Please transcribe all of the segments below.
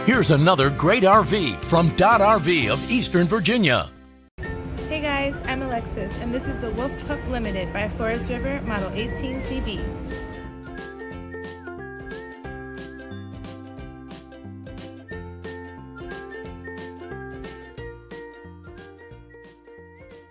Here's another great RV from Dodd RV of Eastern Virginia. Hey guys, I'm Alexis, and this is the Wolf Pup Limited by Forest River Model 18CB.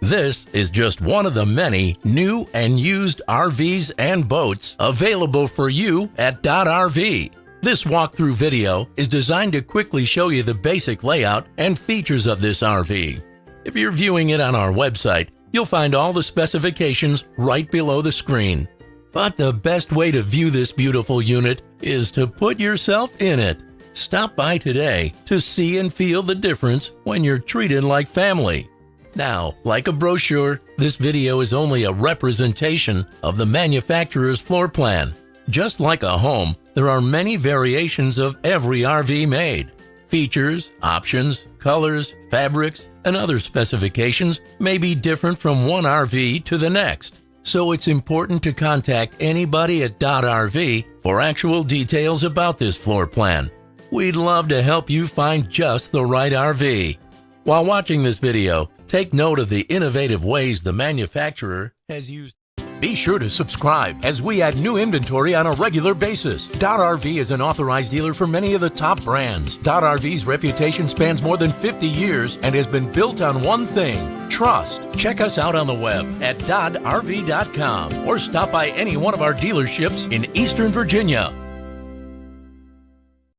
This is just one of the many new and used RVs and boats available for you at Dodd RV. This walkthrough video is designed to quickly show you the basic layout and features of this RV. If you're viewing it on our website, you'll find all the specifications right below the screen. But the best way to view this beautiful unit is to put yourself in it. Stop by today to see and feel the difference when you're treated like family. Now, like a brochure, this video is only a representation of the manufacturer's floor plan. Just like a home, there are many variations of every RV made. Features, options, colors, fabrics, and other specifications may be different from one RV to the next. So it's important to contact anybody at Dodd RV for actual details about this floor plan. We'd love to help you find just the right RV. While watching this video, take note of the innovative ways the manufacturer has used. Be sure to subscribe as we add new inventory on a regular basis. Dodd RV is an authorized dealer for many of the top brands. Dodd RV's reputation spans more than 50 years and has been built on one thing: trust. Check us out on the web at doddrv.com or stop by any one of our dealerships in Eastern Virginia.